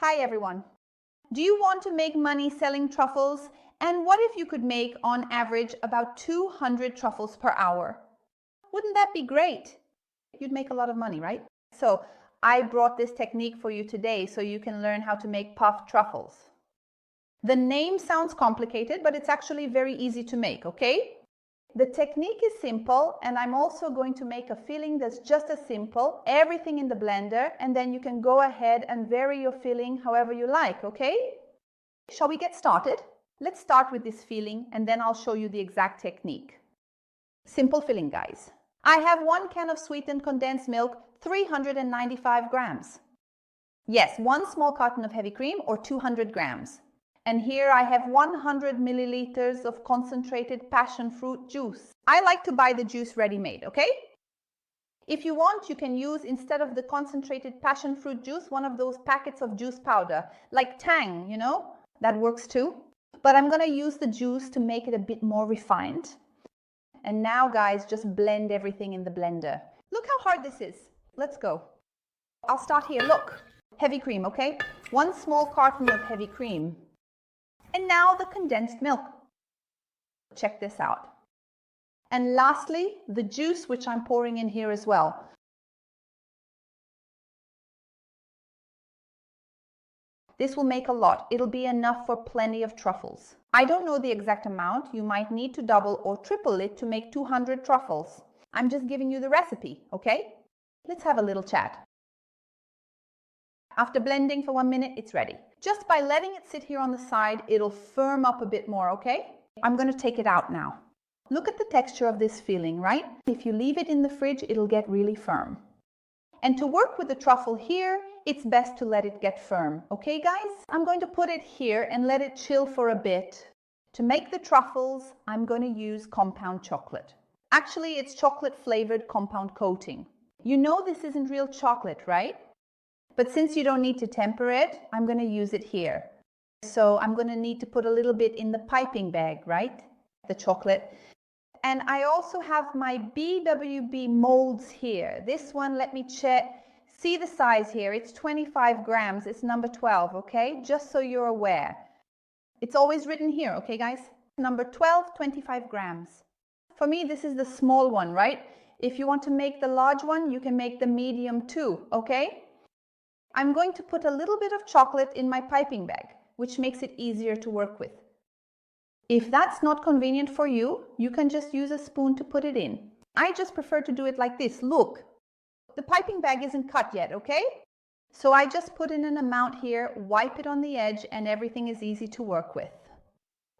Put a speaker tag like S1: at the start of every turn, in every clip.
S1: Hi everyone. Do you want to make money selling truffles? And what if you could make on average about 200 truffles per hour? Wouldn't that be great? You'd make a lot of money, right? So I brought this technique for you today so you can learn how to make puffed truffles. The name sounds complicated, but it's actually very easy to make, okay? The technique is simple, and I'm also going to make a filling that's just as simple, everything in the blender, and then you can go ahead and vary your filling however you like, okay? Shall we get started? Let's start with this filling, and then I'll show you the exact technique. Simple filling, guys. I have 1 can of sweetened condensed milk, 395 grams. Yes, 1 small carton of heavy cream, or 200 grams. And here I have 100 milliliters of concentrated passion fruit juice. I like to buy the juice ready-made, okay? If you want, you can use, instead of the concentrated passion fruit juice, one of those packets of juice powder, like Tang, you know? That works too. But I'm gonna use the juice to make it a bit more refined. And now, guys, just blend everything in the blender. Look how hard this is. Let's go. I'll start here, look. Heavy cream, okay? 1 small carton of heavy cream. And now the condensed milk. Check this out. And lastly, the juice, which I'm pouring in here as well. This will make a lot. It'll be enough for plenty of truffles. I don't know the exact amount. You might need to double or triple it to make 200 truffles. I'm just giving you the recipe, okay? Let's have a little chat. After blending for 1 minute, it's ready. Just by letting it sit here on the side, it'll firm up a bit more, okay? I'm going to take it out now. Look at the texture of this filling, right? If you leave it in the fridge, it'll get really firm. And to work with the truffle here, it's best to let it get firm. Okay, guys? I'm going to put it here and let it chill for a bit. To make the truffles, I'm going to use compound chocolate. Actually, it's chocolate-flavored compound coating. You know this isn't real chocolate, right? But since you don't need to temper it, I'm going to use it here. So I'm going to need to put a little bit in the piping bag, right? The chocolate. And I also have my BWB molds here. This one, let me check. See the size here. It's 25 grams. It's number 12, okay? Just so you're aware. It's always written here, okay, guys? Number 12, 25 grams. For me, this is the small one, right? If you want to make the large one, you can make the medium too, okay? I'm going to put a little bit of chocolate in my piping bag, which makes it easier to work with. If that's not convenient for you, you can just use a spoon to put it in. I just prefer to do it like this. Look, the piping bag isn't cut yet, okay? So I just put in an amount here, wipe it on the edge, and everything is easy to work with.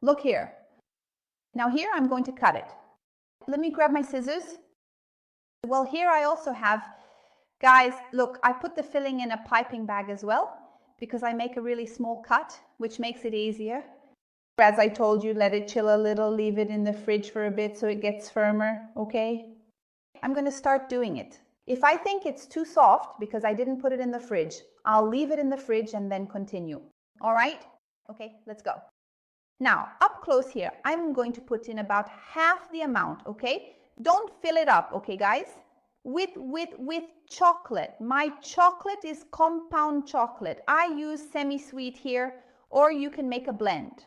S1: Look here. Now here I'm going to cut it. Let me grab my scissors. Well, here I also have, guys, look, I put the filling in a piping bag as well because I make a really small cut, which makes it easier. As I told you, let it chill a little, leave it in the fridge for a bit so it gets firmer, okay? I'm going to start doing it. If I think it's too soft because I didn't put it in the fridge, I'll leave it in the fridge and then continue. All right? Okay, let's go. Now, up close here, I'm going to put in about half the amount, okay? Don't fill it up, okay, guys? With chocolate. My chocolate is compound chocolate. I use semi-sweet here, or you can make a blend.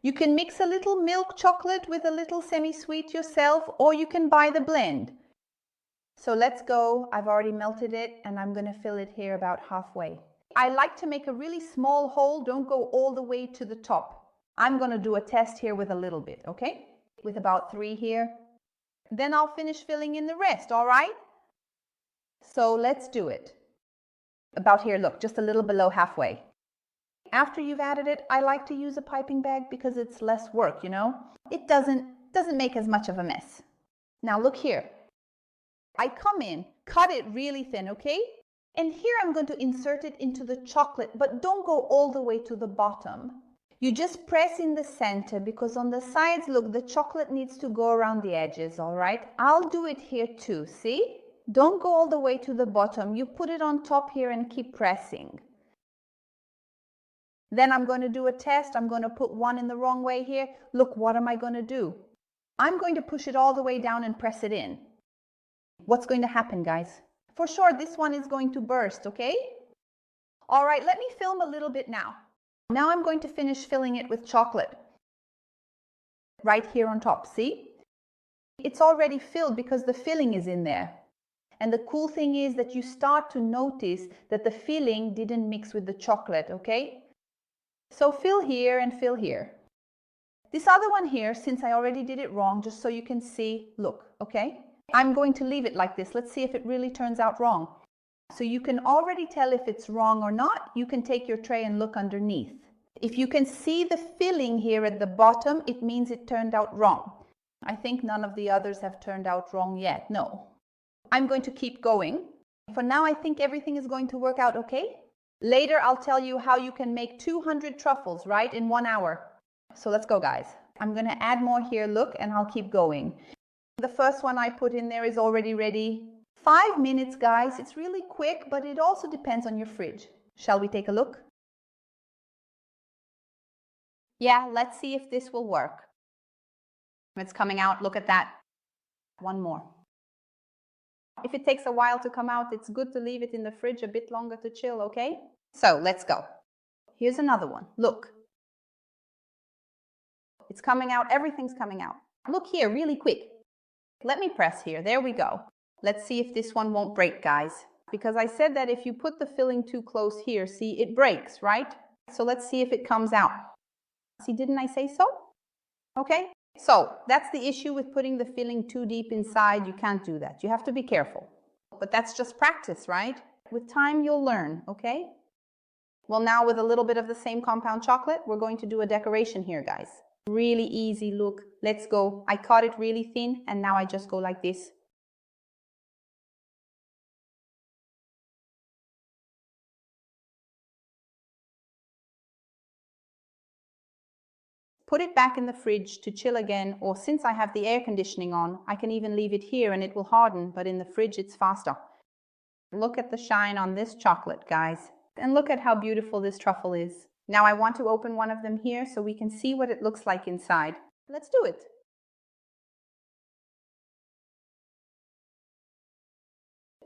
S1: You can mix a little milk chocolate with a little semi-sweet yourself, or you can buy the blend. So let's go. I've already melted it, and I'm going to fill it here about halfway. I like to make a really small hole. Don't go all the way to the top. I'm going to do a test here with a little bit, okay? With about 3 here. Then I'll finish filling in the rest, all right? So let's do it. About here, look, just a little below halfway. After you've added it, I like to use a piping bag because it's less work, you know? It doesn't make as much of a mess. Now look here. I come in, cut it really thin, okay? And here I'm going to insert it into the chocolate, but don't go all the way to the bottom. You just press in the center because on the sides, look, the chocolate needs to go around the edges, all right? I'll do it here too, see? Don't go all the way to the bottom. You put it on top here and keep pressing. Then I'm going to do a test. I'm going to put one in the wrong way here. Look, what am I going to do? I'm going to push it all the way down and press it in. What's going to happen, guys? For sure, this one is going to burst, okay? All right, let me film a little bit now. Now I'm going to finish filling it with chocolate. Right here on top, see? It's already filled because the filling is in there. And the cool thing is that you start to notice that the filling didn't mix with the chocolate, okay? So fill here and fill here. This other one here, since I already did it wrong, just so you can see, look, okay? I'm going to leave it like this. Let's see if it really turns out wrong. So you can already tell if it's wrong or not. You can take your tray and look underneath. If you can see the filling here at the bottom, it means it turned out wrong. I think none of the others have turned out wrong yet, no. I'm going to keep going. For now, I think everything is going to work out okay. Later, I'll tell you how you can make 200 truffles, right, in 1 hour. So let's go, guys. I'm going to add more here, look, and I'll keep going. The first one I put in there is already ready. 5 minutes, guys. It's really quick, but it also depends on your fridge. Shall we take a look? Yeah, let's see if this will work. It's coming out. Look at that. One more. If it takes a while to come out, it's good to leave it in the fridge a bit longer to chill, okay? So let's go. Here's another one. Look. It's coming out. Everything's coming out. Look here, really quick. Let me press here. There we go. Let's see if this one won't break, guys. Because I said that if you put the filling too close here, see, it breaks, right? So let's see if it comes out. See, didn't I say so? Okay. So that's the issue with putting the filling too deep inside. You can't do that. You have to be careful. But that's just practice, right? With time, you'll learn, okay? Well, now with a little bit of the same compound chocolate, we're going to do a decoration here, guys. Really easy, look. Let's go. I cut it really thin, and now I just go like this. Put it back in the fridge to chill again, or since I have the air conditioning on, I can even leave it here and it will harden, but in the fridge it's faster. Look at the shine on this chocolate, guys. And look at how beautiful this truffle is. Now I want to open one of them here so we can see what it looks like inside. Let's do it.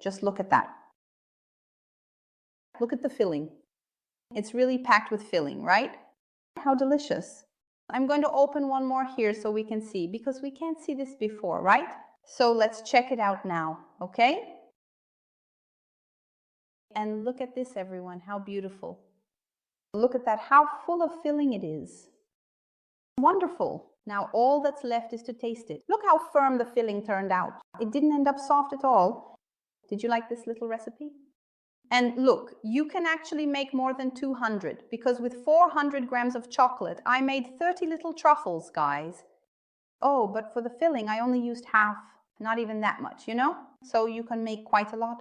S1: Just look at that. Look at the filling. It's really packed with filling, right? How delicious. I'm going to open one more here so we can see, because we can't see this before, right? So let's check it out now, okay? And look at this, everyone, how beautiful. Look at that, how full of filling it is. Wonderful. Now all that's left is to taste it. Look how firm the filling turned out. It didn't end up soft at all. Did you like this little recipe? And look, you can actually make more than 200 because with 400 grams of chocolate, I made 30 little truffles, guys. Oh, but for the filling, I only used half, not even that much, you know? So you can make quite a lot.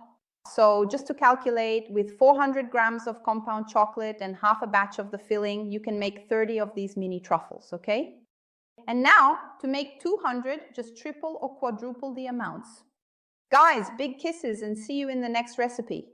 S1: So just to calculate, with 400 grams of compound chocolate and half a batch of the filling, you can make 30 of these mini truffles, okay? And now, to make 200, just triple or quadruple the amounts. Guys, big kisses and see you in the next recipe.